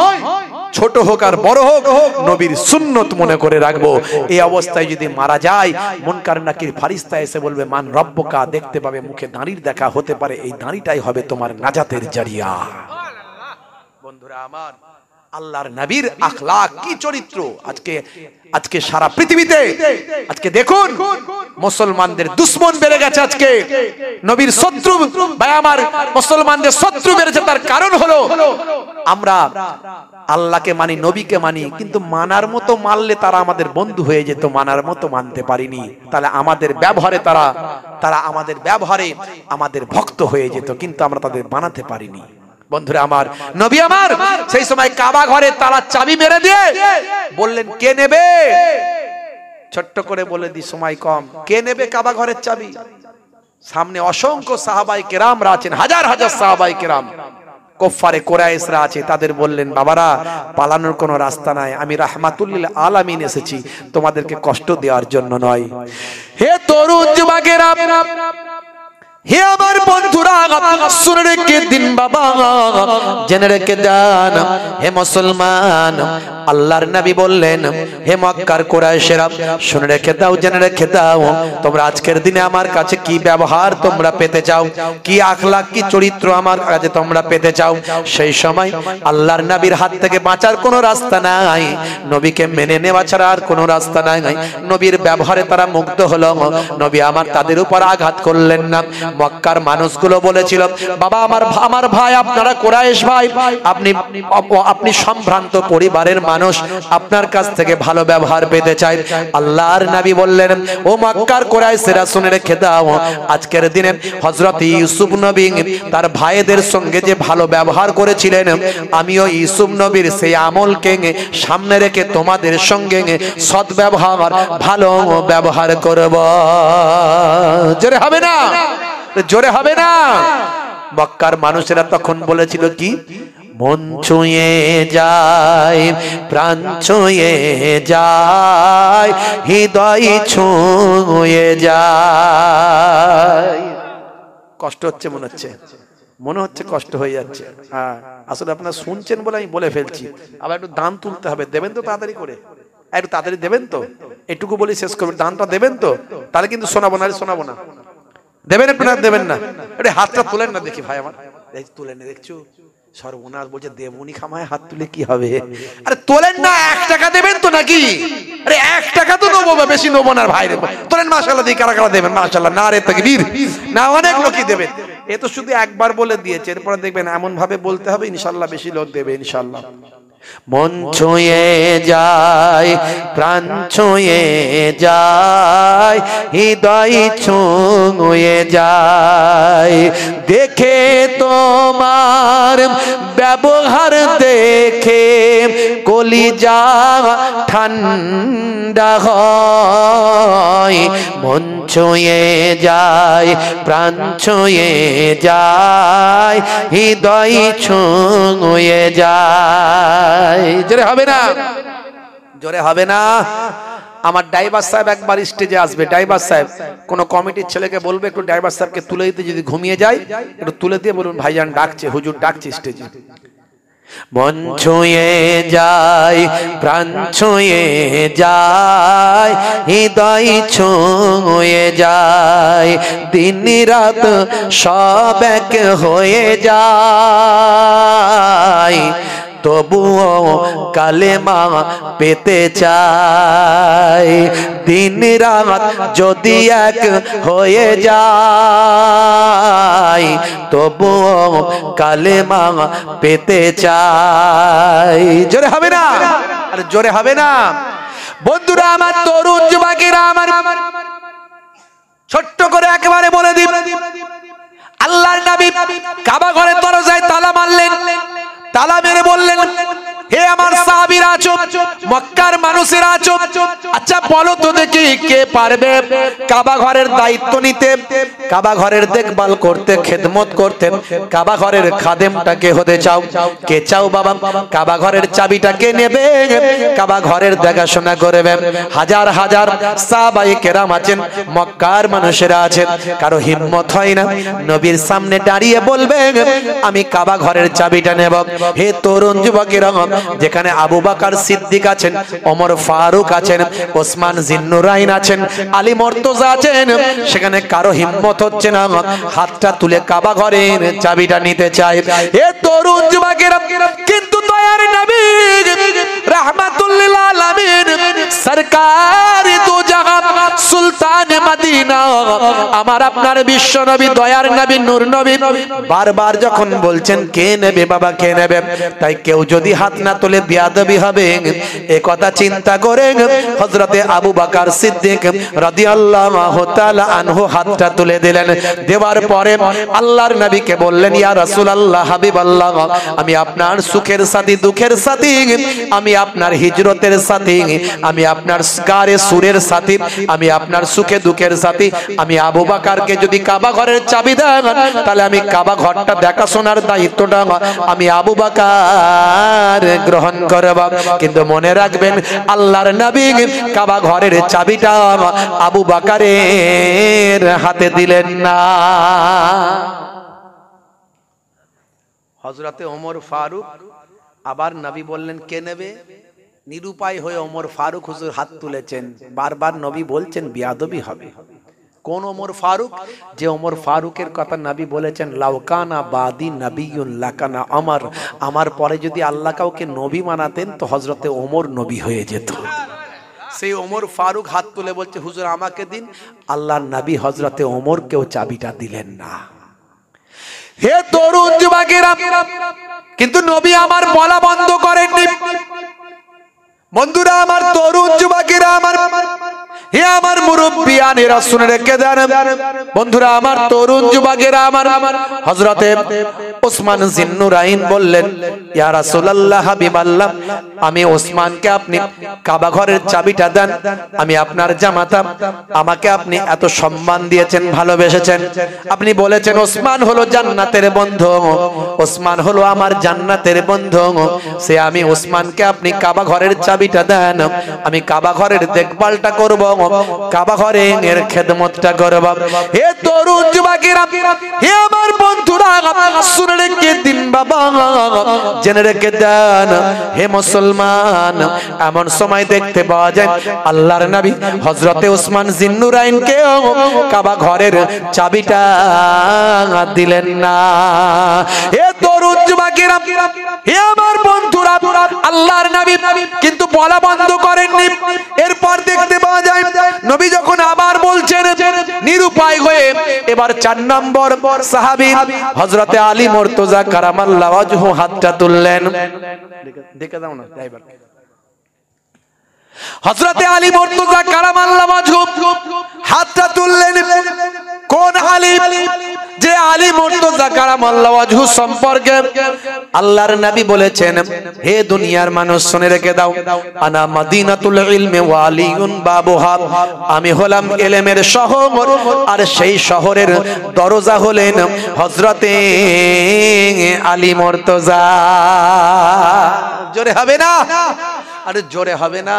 ছোট হোক আর বড় হোক নবীর সুন্নত মনে করে রাখবো। এই অবস্থায় যদি মারা যায়, মুনকার নাকির ফারিস্তা এসে বলবে মান রব্বুকা, দেখতে পাবে মুখে দাড়ির দেখা, হতে পারে এই দাড়িটাই হবে তোমার নাজাতের জরিয়া। বন্ধুরা আমার, আল্লাহর নবীর আখলাক কি চরিত্র, আজকে সারা পৃথিবীতে আজকে দেখুন মুসলমানদের দুশ্মন বেড়ে গেছে। আজকে নবীর শত্রু, ভাই আমার, মুসলমানদের শত্রু বেড়েছে। তার কারণ হলো আমরা আল্লাহকে মানি, নবীকে মানি, কিন্তু মানার মতো মানলে তারা আমাদের বন্ধু হয়ে যেত, মানার মতো মানতে পারিনি, তাহলে আমাদের ব্যবহারে তারা আমাদের ব্যবহারে আমাদের ভক্ত হয়ে যেত, কিন্তু আমরা তাদের বানাতে পারিনি। বন্ধুরা আমার, নবী আমার সেই সময় কাবা ঘরে তালা চাবি মেরে দিয়ে বললেন কে নেবে? ছোট্ট করে বলে দি, সময় কম, কে নেবে কাবা ঘরের চাবি? সামনে অসংখ্য সাহাবায়ে কেরামরা আছেন, হাজার হাজার সাহাবায়ে কেরাম, কুফারে কুরাইশরা আছে। তাদের বললেন, বাবারা পালানোর কোনো রাস্তা নাই, আমি রাহমাতুল লিল আলামিন এসেছি, তোমাদেরকে কষ্ট দেওয়ার জন্য নয়। হে তরুণ যুবকেরা, হে আমার বন্ধুরা, শুনে রেখে দিন বাবা, জেনে রেখে দেন হে মুসলমান। আল্লাহর নবী বললেন, হে মক্কার কুরাইশেরা, শুনে রেখে দাও, জেনে রেখে দাও, তোমরা আজকের দিনে আমার কাছে কি ব্যবহার তোমরা পেতে চাও, কি আখলাক, কি চরিত্র আমার কাছে তোমরা পেতে চাও। সেই সময় আল্লাহর নবীর হাত থেকে বাঁচার কোনো রাস্তা নাই, নবীকে মেনে নেওয়া ছাড়া আর কোনো রাস্তা নাই। নবীর ব্যবহারে তারা মুগ্ধ হলো। নবী আমার তাদের উপর আঘাত করলেন না। মক্কার মানুষগুলো বলেছিল, বাবা আমার ভাই, আপনারা কুরাইশ ভাই, আপনি সম্ভ্রান্ত পরিবারের মানুষ, আপনার কাছ থেকে ভালো ব্যবহার পেতে চাই। আল্লাহর নবী বললেন, ও মক্কার কুরাইশরা, শুনে রেখে দাও, আজকের দিনে হযরত ইউসুফ নবী তার ভাইদের সঙ্গে যে ভালো ব্যবহার করেছিলেন, আমিও ইউসুফ নবীর সেই আমলকে সামনে রেখে তোমাদের সঙ্গে সৎ ব্যবহার, ভালো ব্যবহার করব। জোরে হবে না? জোরে হবে না? মক্কার মানুষেরা তখন বলেছিল কি, মন ছুঁয়ে যায়, প্রাণ ছুঁয়ে যায়, হৃদয় ছুঁয়ে যায়। কষ্ট হচ্ছে মনে হচ্ছে কষ্ট হয়ে যাচ্ছে। হ্যাঁ, আসলে আপনারা শুনছেন বলে আমি বলে ফেলছি। আবার একটু দান তুলতে হবে, দেবেন তো তাড়াতাড়ি করে, একটু তাড়াতাড়ি দেবেন তো, এটুকু বলি শেষ করবেন, দানটা দেবেন তো, তাহলে কিন্তু শোনাবো না, দেবেন একটু না, দেবেন না, একটু হাতটা তুলেন না দেখি ভাই আমার, তুলেন না, দেখছো সর্বনাশ বলছে দেবুনি খামায় হাত তুলে কি হবে? আরে তোলেন না, 1 টাকা দেবেন তো নাকি? আরে 1 টাকা তো নেবো, বেশি নেবো না ভাই, তোলেন। মাশাআল্লাহ দিয়ে কারা কারা দেবেন? মাশাআল্লাহ, নারে তাকবীর, না অনেক লোকই দেবেন। এ তো শুধু একবার বলে দিয়েছে, এরপরে দেখবেন এমন ভাবে বলতে হবে, ইনশাআল্লাহ বেশি লোক দেবে ইনশাআল্লাহ। মন ছুঁয়ে যায়, প্রাণ ছুঁয়ে যায়, হৃদয় ছুঁয়ে যায়, দেখে তোমার ব্যবহার দেখে কলিজা ঠান্ডা হয়। মন ছুঁয়ে যায়, প্রাণ ছুঁয়ে যায়, হৃদয় ছুঁয়ে যায়। জোরে হবে না? জোরে হবে না? আমার ড্রাইভার সাহেব একবার স্টেজে আসবে। ড্রাইভার সাহেব কোন কমিটির ছেলেকে বলবে একটু ড্রাইভার সাহেবকে তুলে দিতে, যদি ঘুমিয়ে যায় একটু তুলে দিয়ে বলুন, ভাইজান ডাকছে, হুজুর ডাকছে স্টেজে। মন ছুঁয়ে যায়, প্রাণ ছুঁয়ে যায়, হৃদয় ছুঁয়ে যায়, দিন রাত সব এক হয়ে যায়, তবুও কালেমা পেতে চাই। দিন রাত যদি এক হয়ে যায়, তবুও কালেমা পেতে চাই। জোরে হবে না? আরে জোরে হবে না? বন্ধুরা আমার, তরুণ যুবকেরা আমার, ছোট্ট করে একেবারে বলে দিই, আল্লাহর নবী কাবা ঘরের দরজায় তালা মারলেন। তালা মেরে বললেন, হে আমার সাহাবীরা আছো, মক্কার মানুষেরা আছো, আচ্ছা বলো তো দেখি কে পারবে কাবা ঘরের দায়িত্ব নিতে, কাবা ঘরের দেখভাল করতে, খেদমত করতে, কাবা ঘরের খাদেমটাকে হতে চাও? কে চাও বাবা? কাবা ঘরের চাবিটা কে নেবে, কাবা ঘরের দেখাশোনা করবে? হাজার হাজার সাহাবায়ে কেরাম আছেন, মক্কার মানুষেরা আছেন, কারো হিম্মত হয় না নবীর সামনে দাঁড়িয়ে বলবে আমি কাবা ঘরের চাবিটা নেব। হে তরুণ যুবকেরা, যেখানে আবু বকর সিদ্দিক আছেন, ওমর ফারুক আছেন, ওসমান জিন্নুরাইন আছেন, আলী মুর্তজা আছেন, সেখানে কারো হিম্মত হচ্ছে না হাতটা তুলে কাবা ঘরের চাবিটা নিতে চায়। হে তরুণ যুবকেরা, কিন্তু দয়ার নবী রাহমাতুল লিল আলামিন সরকার দু জাহান সুলতান মদিনা, আমার আপনার বিশ্ব নবী, দয়ার নবী, নূর নবী, বারবার যখন বলছেন কে নেবে বাবা, কে নেবে, তাই কেউ যদি হাত না তুলে বেয়াদবি হবে, এ কথা চিন্তা করে হযরতে আবু বকর সিদ্দিক রাদিয়াল্লাহু তাআলা আনহু হাতটা তুলে দিলেন। দেওয়ার পরে আল্লাহর নবীকে বললেন, ইয়া রাসূলুল্লাহ, হাবিবাল্লাহ, আমি আপনার সুখের সাথী, দুঃখের সাথী, আমি আপনার হিজরত ইজ্জতের সাথী, আমি আপনার গারে সুরের সাথী, আমি আপনার সুখে দুঃখের সাথী। আমি আবু বকরকে যদি কাবা ঘরের চাবি দেন তাহলে আমি কাবা ঘরটা দেখাশোনার দায়িত্বটা আমি আবু বকর গ্রহণ করব। কিন্তু মনে রাখবেন আল্লাহর নবী কাবা ঘরের চাবিটা আবু বকরের হাতে দিলেন না। হযরতে ওমর ফারুক, আবার নবী বললেন কে নেবে? নিরুপায় হয়ে ওমর ফারুক হুজুর হাত তুলেছেন। বারবার নবী বলছেন বিয়াদবি হবে। কোন ওমর ফারুক? যে ওমর ফারুকের কথা নবী বলেছেন লাউকানা বাদি নবিয়ুন লাকানা আমার, আমার পরে যদি আল্লাহ কাউকে নবী মানাতেন তো হযরতে ওমর নবী হয়ে যেত। সেই ওমর ফারুক হাত তুলে বলছে হুজুর আমাকে দিন। আল্লাহর নবী হযরতে ওমরকেও চাবিটা দিলেন না। হে তরুণ যুবকেরা, কিন্তু নবী আমার বলা বন্ধ করেননি। বন্ধুরা আমার, তরুণ যুবকেরা আমার, হে আমার মুরব্বিয়ানেরা শুনে রেখে দেন। বন্ধুরা আমার, তরুণ যুবকেরা আমার, হযরতে ওসমান জিন্নুরাইন বললেন ইয়া রাসূলুল্লাহ হাবিবাল্লাহ, আমি ওসমানকে আপনি কাবা ঘরের চাবিটা দেন। আমি আপনার জামাতা, আমাকে আপনি এত সম্মান দিয়েছেন, ভালোবেসেছেন। আপনি বলেছেন ওসমান হলো জান্নাতের বন্ধু, ওসমান হলো আমার জান্নাতের বন্ধু। সে আমি ওসমানকে আপনি কাবা ঘরের চাবিটা দেন, আমি কাবা ঘরের দেখভালটা করব, কাবা ঘরের খেদমতটা করব। হে তরুণ যুবকেরা, হে আমার বন্ধুরা, শুনে রেখে দিন বাবা, জেনে রেখে দেন। হে মুসলমান, এমন সময় দেখতে পাওয়া যায় আল্লাহর নবী হযরতে ওসমান জিন্নুরাইনকে কাবা ঘরের চাবিটা দিলেন না। হে তরুণ যুবকেরা, হে আমার বন্ধুরা, আল্লাহর নবী কিন্তু বলা বন্ধ করেননি। এরপর দেখতে পাওয়া যায় নবী যখন আবার বলছেন নিরুপায় হয়ে, এবার 4 নম্বর সাহাবী হযরতে আলী মুর্তজা কারামাল্লাহু ওয়াজহু হাতটা তুললেন। দেখে দাও না ড্রাইভার। হযরতে আলী মুর্তজা কারামাল্লাহু ওয়াজহু হাতটা তুললেন। কোন আলী? যে আলী মুর্তজা কারামাল্লাহু ওয়াজহু সম্পর্কে আল্লাহর নবী বলেছেন হে দুনিয়ার মানুষ শুনে রেখে দাও, আনা মাদিনাতুল ইলমি ওয়া আলিউন বাবুহা, আমি হলাম ইলমের শহর আর সেই শহরের দরজা হলেন হযরতে আলী মুর্তজা। জোরে হবে না? আরে জোরে হবে না।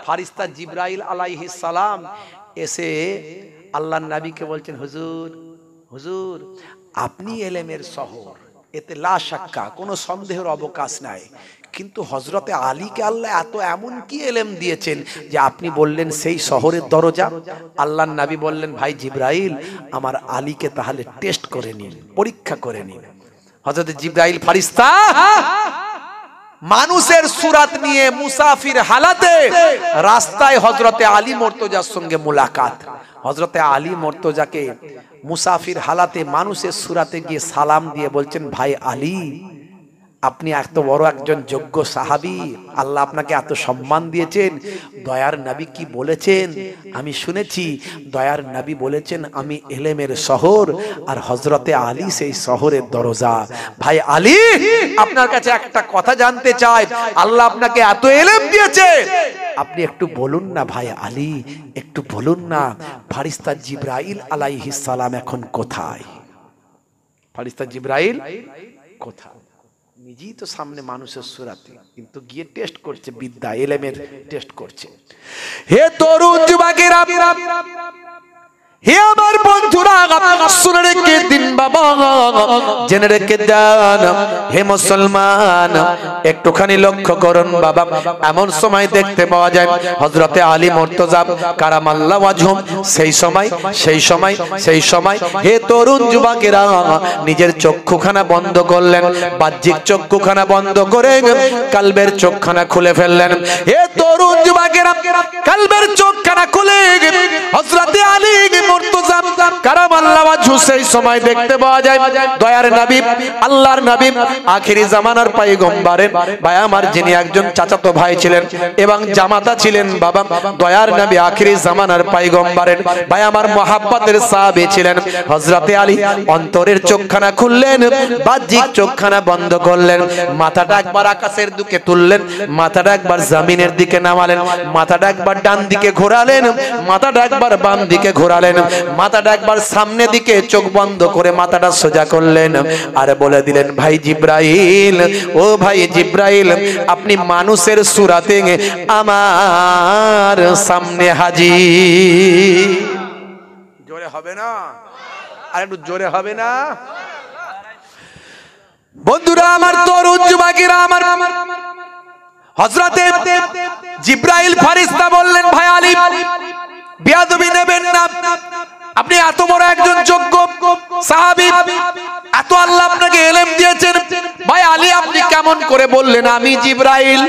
ফারিস্তা জিবরাইল আলাইহিস সালাম এসে আল্লাহর নবীকে বলছেন হুজুর, হুজুর আপনি ইলমের শহর, এতে লা শাক্কা, কোনো সন্দেহের অবকাশ নাই। কিন্তু হযরতে আলীকে আল্লাহ এত এমন কি ইলম দিয়েছেন যে আপনি বললেন সেই শহরের দরজা? আল্লাহর নবী বললেন ভাই জিবরাইল, আমার আলীকে তাহলে টেস্ট করে নিন, পরীক্ষা করে নিন। হযরত জিবরাইল ফারিস্তা মানুষের সুরাত নিয়ে মুসাফির হালাতে রাস্তায় হযরতে আলী মুর্তজার সঙ্গে মুলাকাত। হযরতে আলী মুর্তজাকে মুসাফির হালাতে মানুষের সুরাতে গিয়ে সালাম দিয়ে বলছেন ভাই আলী, আপনি এত বড় একজন যোগ্য সাহাবী, আল্লাহ আপনাকে এত সম্মান দিয়েছেন। দয়ার নবী কি বলেছেন আমি শুনেছি। দয়ার নবী বলেছেন আমি ইলমের শহর আর হযরতে আলী সেই শহরের দরজা। ভাই আলী, আপনার কাছে একটা কথা জানতে চাই, আল্লাহ আপনাকে এত ইলম দিয়েছে, আপনি একটু বলুন না ভাই আলী, একটু বলুন না ফারিস্তা জিবরাইল আলাইহিস সালাম এখন কোথায়? ফারিস্তা জিবরাইল কোথায়? নিজেই তো সামনে মানুষের সুরাতে, কিন্তু গিয়ে টেস্ট করছে, বিদ্যা ইলমের টেস্ট করছে। হে তরুণ যুবকেরা, হে আমার বন্ধুরা, শুনে রেখে দিন বাবা, জেনে রেখে দেন। হে মুসলমান, একটুখানি লক্ষ্য করুন বাবা, এমন সময় দেখতে পাওয়া যায় হযরতে আলী মুর্তজা কারামাল্লাহু ওয়াজহু সেই সময় হে তরুণ যুবকেরা নিজের চক্ষুখানা বন্ধ করলেন, বাহ্যিক চক্ষুখানা বন্ধ করে কালবের চোখখানা খুলে ফেললেন। হে তরুণ যুবকেরা কলবের চোখখানা খুলে হযরতে আলী মুর্তজা কারামাল্লাহু ওয়াজহু সেই সময় দেখতে পাওয়া যায় দয়ার নবী আল্লাহর নবী আখেরি জামানার পয়গম্বরের ভাই আমার যিনি একজন চাচাতো ভাই ছিলেন এবং জামাতা ছিলেন বাবা দয়ার নবী আখেরি জামানার পয়গম্বরের ভাই আমার মহব্বতের সাহাবী ছিলেন হযরতে আলী অন্তরের চোখখানা খুললেন বাহ্যিক চোখখানা বন্ধ করলেন মাথাটা একবার আকাশের দিকে তুললেন মাথাটা একবার জমিনের দিকে নামালেন মাথাটা একবার ডান দিকে ঘোরালেন মাথাটা একবার বাম দিকে ঘোরালেন মাথাটা একবার সামনে দিকে চোখ বন্ধ করে মাথাটা সোজা করলেন আর বলে দিলেন ভাই জিব্রাইল ও ভাই জিব্রাইল আপনি মানুষের সূরাতে আমার সামনে হাজির জোরে হবে না আর একটু জোরে হবে না বন্ধুরা আমার তরুণ যুবকেরা আমার হযরতে জিব্রাইল ফেরেশতা বললেন ভাই আলী বেয়াদবি নেবেন না আপনি এত বড় একজন যোগ্য সাহাবী এত আল্লাহ আপনাকে ইলম দিয়েছেন ভাই আলী আপনি কেমন করে বললেন আমি জিব্রাইল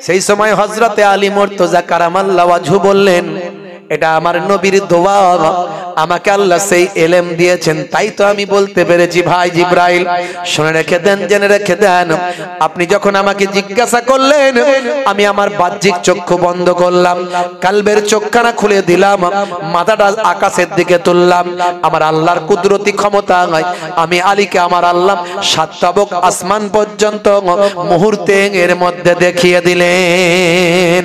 সেই সময় হযরতে আলী মুর্তজা কারামাল্লাহু ওয়াজহু বললেন এটা আমার নবীর দোয়া আমাকে আল্লাহ সেই ইলম দিয়েছেন তাই তো আমি বলতে পেরেছি ভাই জিব্রাইল শুনে রেখে দেন জেনে রেখে দেন আপনি যখন আমাকে জিজ্ঞাসা করলেন আমি আমার বাহ্যিক চক্ষু বন্ধ করলাম কলবের চোখখানা খুলে দিলাম মাথাটা আকাশের দিকে তুললাম আমার আল্লাহর কুদরতি ক্ষমতা আমি আলীকে আমার আল্লাহ সাত তাবক আসমান পর্যন্ত মুহূর্তে এর মধ্যে দেখিয়ে দিলেন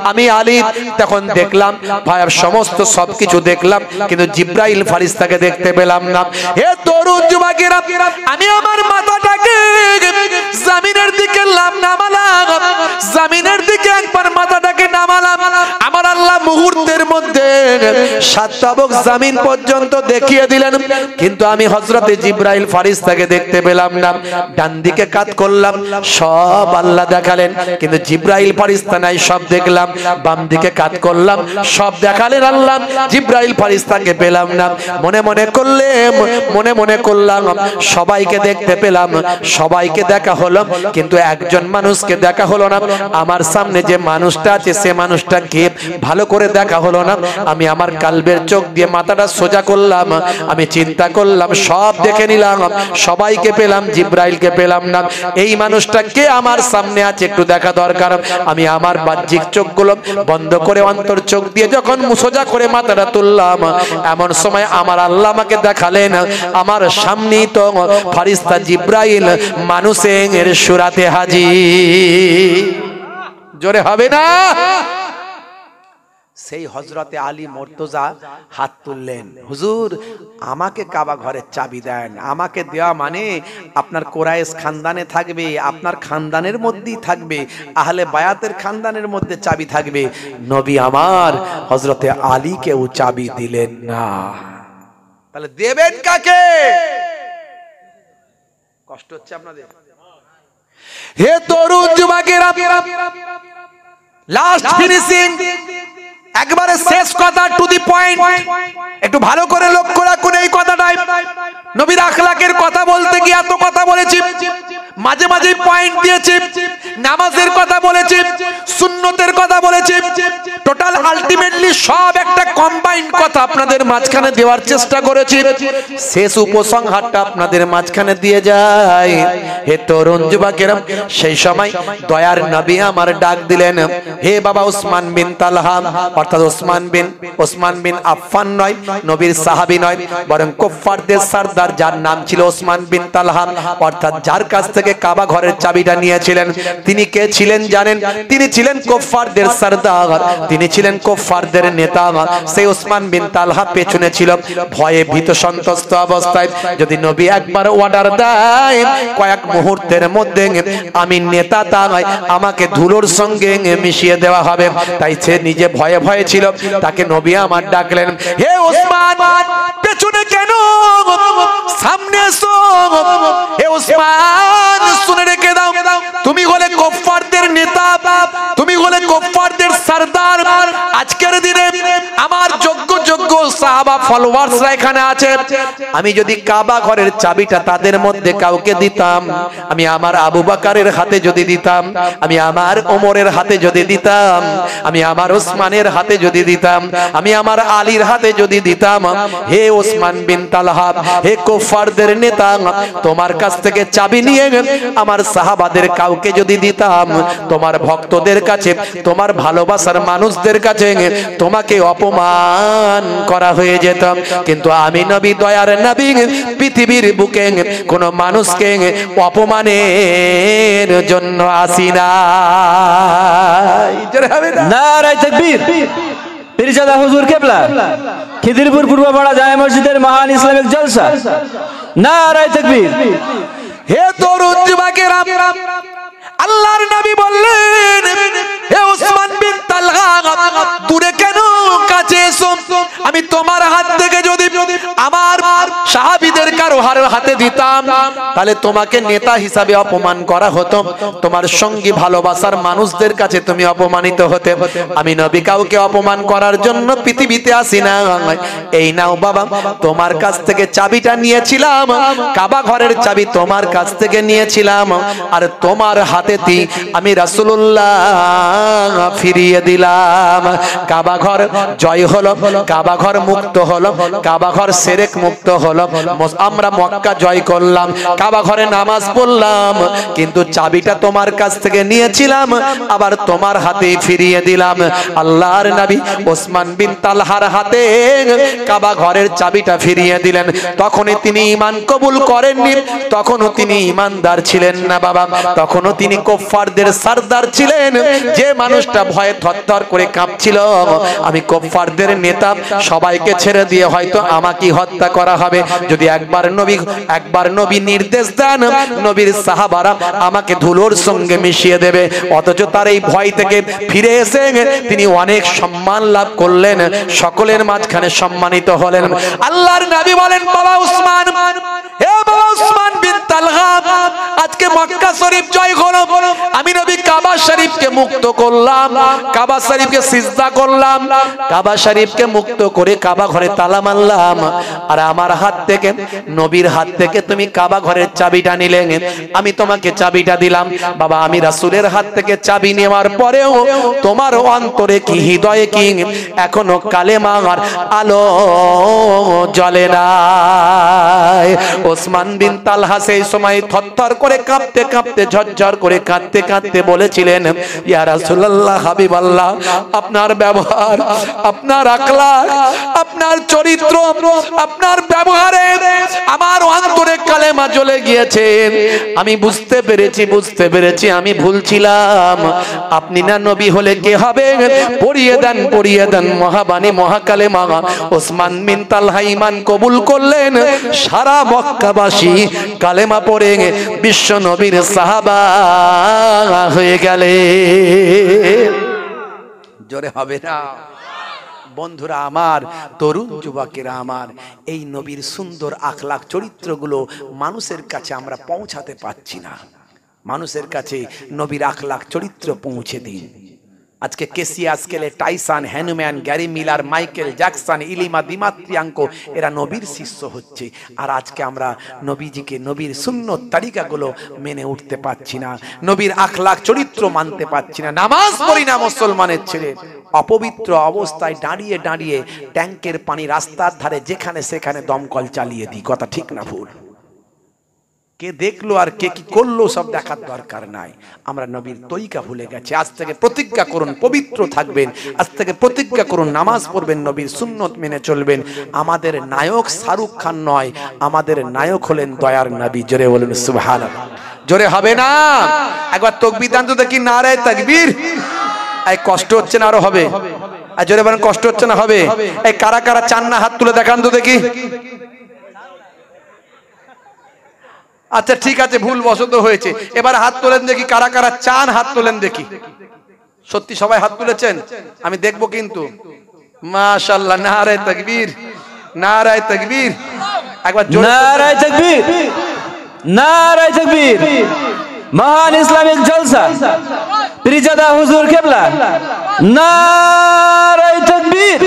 আমি আলী তখন দেখলাম ভাই সমস্ত সবকিছু দেখলাম কিন্তু জিব্রাইল ফেরেশতাকে দেখতে পেলাম না হে তরুণ যুবকেরা আমি আমার মাথাটাকে জমিনের দিকে নামালাম জমিনের দিকে একবার মাথাটাকে নামালাম আমার আল্লাহ মুহূর্তের মধ্যে সাত তাবক জমিন পর্যন্ত দেখিয়ে দিলেন কিন্তু আমি হযরতে জিব্রাইল ফেরেশতাকে দেখতে পেলাম না ডান দিকে কাত করলাম সব আল্লাহ দেখালেন কিন্তু জিব্রাইল ফেরেশতা নাই সব দেখলাম বাম দিকে কাত করলাম সব দেখালেন আল্লাহ জিব্রাইল ফেরেশতাকে পেলাম না মনে মনে করলাম সবাইকে দেখতে পেলাম সবাইকে দেখা হলো কিন্তু একজন মানুষকে দেখা হলো না আমার সামনে যে মানুষটা আছে সে মানুষটাকে ভালো করে দেখা হলো না আমি আমার কলবের চোখ দিয়ে মাথাটা সোজা করলাম আমি চিন্তা করলাম সব দেখে নিলাম সবাইকে পেলাম জিব্রাইলকে পেলাম না এই মানুষটা কে আমার সামনে আছে একটু দেখা দরকার আমি আমার বাহ্যিক চোখগুলো বন্ধ করে অন্তর চোখ দিয়ে যখন সোজা করে মাথাটা তুললাম এমন সময় আমার আল্লাহ আমাকে দেখালেন আমার সামনেই তো ফেরেশতা জিব্রাইল মানুষের সূরাতে হাজির জোরে হবে না সেই হযরতে আলী মুর্তজা হাত তুললেন হুজুর আমাকে কাবা ঘরের চাবি দেন আমাকে দেওয়া মানে আপনার কুরাইশ খানদানে থাকবে আপনার খানদানের মধ্যেই থাকবে আহলে বায়াতের খানদানের মধ্যে চাবি থাকবে নবী আমার হযরতে আলীকেও চাবি দিলেন না তাহলে দেবেন কাকে কষ্ট হচ্ছে আপনাদের হে তরুণ যুবকেরা লাস্ট ফিনিশিং একবারে শেষ কথা টু দি পয়েন্ট একটু ভালো করে লক্ষ্য রাখুন এই কথাটাই নবীর আখলাকের কথা বলতে গিয়ে এত কথা বলেছি মাঝে মাঝে পয়েন্ট দিয়েছি নামাজের কথা বলেছি সুন্নতের কথা বলেছি টোটাল আলটিমেটলি সব একটা কম্বাইন্ড কথা আপনাদের মাঝখানে দেওয়ার চেষ্টা করেছি শেষ উপসংহারটা আপনাদের মাঝখানে দিয়ে যায় হে তরুণ যুবকেরা সেই সময় দয়ার নবী আমার ডাক দিলেন হে বাবা ওসমান বিন তালহা অর্থাৎ ওসমান বিন আফফান নয় নবীর সাহাবী নয় বরং কুফফারদের সরদার যার নাম ছিল ওসমান বিন তালহা অর্থাৎ যার কাছ থেকে কাবা ঘরের চাবিটা নিয়েছিলেন তিনি কে ছিলেন জানেন তিনি ছিলেন কুফফারদের সরদার তিনি ছিলেন কুফফারদের নেতা সেই ওসমান বিন তালহা পেছনে ছিল ভয়ে ভীত সন্ত্রস্ত অবস্থায় যদি নবী একবার অর্ডার দেয় কয়েক মুহূর্তের মধ্যে আমি নেতা তাই আমাকে ধুলোর সঙ্গে মিশিয়ে দেওয়া হবে তাই সে নিজে ভয়ে ভয়ে ছিল তাকে নবী আমার ডাকলেন হে ওসমান পেছনে কেন সামনে এসো হে ওসমান শুনে রেখে দাও তুমি হলে কুফফারদের নেতা তুমি হলে কুফফারদের সরদার আজকের দিনে আমার যোগ্য সাহাবা ফলোয়ার্সরা এখানে আছে, আমি যদি কাবা ঘরের চাবিটা তাদের মধ্যে কাউকে দিতাম, আমি আমার আবু বকরের হাতে যদি দিতাম, আমি আমার ওমরের হাতে যদি দিতাম, আমি আমার ওসমানের হাতে যদি দিতাম, আমি আমার আলীর হাতে যদি দিতাম, হে ওসমান বিন তালহা, হে কুফারদের নেতা, তোমার কাছ থেকে চাবি নিয়ে আমার সাহাবাদের কাউকে যদি দিতাম, তোমার ভক্তদের কাছে, তোমার ভালোবাসার মানুষদের কাছে তোমাকে অপমান করা হয়ে যেত। কিন্তু আমি নবী, দয়ার নবী, পৃথিবীর বুকে কোন মানুষকে অপমানের জন্য আসি না। নারায়ে তাকবীর। পীরজাদা হুজুর কেবলা, খিদিরপুর পূর্বপাড়া জামে মসজিদের মহান ইসলামিক জলসা। নারায়ে তাকবীর। হে তরুণ যুবকেরা, আল্লাহর নবী বললেন, হে ওসমান বিন তালহা, দূরে কেন, কাছে এসো। আমি তোমার হাত থেকে যদি আমার সাহাবীদের কারো হাতে দিতাম, তাহলে তোমাকে নেতা হিসাবে অপমান করা হতো, তোমার সঙ্গী ভালোবাসার মানুষদের কাছে তুমি অপমানিত হতে। আমি নবী কাউকে অপমান করার জন্য পৃথিবীতে আসি না। এই নাও বাবা, তোমার কাছ থেকে চাবিটা নিয়েছিলাম, কাবা ঘরের চাবি তোমার কাছ থেকে নিয়েছিলাম, আর তোমার হাতে আমি রাসূলুল্লাহ ফিরিয়ে দিলাম। কাবা ঘর জয় হলো, কাবা ঘর মুক্ত হলো, কাবা ঘর শিরক মুক্ত হলো, আমরা মক্কা জয় করলাম, কাবা ঘরে নামাজ পড়লাম, কিন্তু চাবিটা তোমার কাছ থেকে নিয়েছিলাম, আবার তোমার হাতে ফিরিয়ে দিলাম। আল্লাহর নবী ওসমান বিন তালহার হাতে কাবা ঘরের চাবিটা ফিরিয়ে দিলেন। তখনই তিনি ঈমান কবুল করেননি, তখনও তিনি ঈমানদার ছিলেন না বাবা, তখনও তিনি কুফফারদের সরদার ছিলেন। যে মানুষটা ভয়ে থরথর করে কাঁপছিল, আমি কুফফারদের নেতা, সবাইকে ছেড়ে দিয়ে হয়তো আমাকে হত্যা করা হবে, যদি একবার নবী নির্দেশ দেন, নবীর সাহাবারা আমাকে ধুলোর সঙ্গে মিশিয়ে দেবে। অথচ তার এই ভয় থেকে ফিরে এসে তিনি অনেক সম্মান লাভ করলেন, সকলের মাঝখানে সম্মানিত হলেন। আল্লাহর নবী বলেন, বাবা উসমান, হে বাবা উসমান বিন তালহা, আজকে মক্কা শরীফ জয় হলো, আমি নবী কাবা শরীফকে মুক্ত করলাম, কাবা শরীফকে সিজদা করলাম, কাবা শরীফকে মুক্ত করে কাবা ঘরে তালা মারলাম, আর আমার হাত থেকে, নবীর হাত থেকে তুমি কাবা ঘরের চাবিটা নিলে, আমি তোমাকে চাবিটা দিলাম। বাবা, আমি রাসূলের হাত থেকে চাবি নেওয়ার পরেও তোমার অন্তরে কি, হৃদয়ে কি এখনো কালেমার আলো জ্বলে না? ওসমান বিন তালহা সেই সময় থরথর করে কাঁপতে কাঁপতে, ঝরঝর করে কাঁদতে কাঁদতে বলেছিলেন, ইয়া রাসূলুল্লাহ, হাবিবাল্লাহ, আপনার ব্যবহার, আপনার আখলাক, আপনার চরিত্র, আপনার ব্যবহারে আমার অন্তরে কালেমা জ্বলে গিয়েছে। আমি বুঝতে পেরেছি আমি ভুল ছিলাম। আপনি না নবী হলে কে হবে? পড়িয়ে দেন মহাবাণী, মহাকালেমা। ওসমান বিন তালহা ঈমান কবুল করলেন, সারা মক্কাবাসী কালেমা পড়ে বিশ্ব নবীর সাহাবা হয়ে গেলে। জোরে হবে না? বন্ধুরা আমার, তরুণ যুবকেরা আমার, এই নবীর সুন্দর আখলাক চরিত্রগুলো মানুষের কাছে আমরা পৌঁছাতে পারছি না। মানুষের কাছে নবীর আখলাক চরিত্র পৌঁছে দিন। আজকে কেসিয়াসকেলে, টাইসন, হ্যানুম্যান, গ্যারি মিলার, মাইকেল জ্যাকসন, ইলিমা দিমাত্রিয়াঙ্কো, এরা নবীর শিষ্য হচ্ছে, আর আজকে আমরা নবীজিকে, নবীর সুন্নত তালিকাগুলো মেনে উঠতে পারছি না, নবীর আখলাক চরিত্র মানতে পারছি না। নামাজ পড়ি না মুসলমানের ছেলে, অপবিত্র অবস্থায় দাঁড়িয়ে দাঁড়িয়ে ট্যাঙ্কের পানি রাস্তার ধারে যেখানে সেখানে দমকল চালিয়ে দিই। কথা ঠিক না ভুল? কে দেখলো আর কে কি করলো সব দেখার দরকার নাই। আমরা নবীর তরিকা ভুলে গেছি। আজ থেকে প্রতিজ্ঞা করুন পবিত্র থাকবেন, আজ থেকে প্রতিজ্ঞা করুন নামাজ পড়বেন, নবীর সুন্নত মেনে চলবেন। আমাদের নায়ক শাহরুখ খান নয়, আমাদের নায়ক হলেন দয়ার নবী। জোরে বলুন সুবহানাল্লাহ। জোরে হবে না? একবার তাকবীর দান তো দেখি, নারায়ে তাকবীর। এই কষ্ট হচ্ছে না? আরো হবে। আর জোরে বলেন, কষ্ট হচ্ছে না? হবে। এই কারা কারা চান না হাত তুলে দেখান তো দেখি। আচ্ছা ঠিক আছে, ভুল বশত হয়েছে। এবার হাত তোলেন দেখি, কারা কারা চান হাত তোলেন দেখি। সত্যি সবাই হাত তুলেছেন? আমি দেখবো কিন্তু। মাশাআল্লাহ, নারায়ে তাকবীর, নারায়ে তাকবীর। একবার জোরে নারায়ে তাকবীর, নারায়ে তাকবীর। মহান ইসলামিক জলসা, পীরজাদা হুজুর কেবলা, নারায়ে তাকবীর।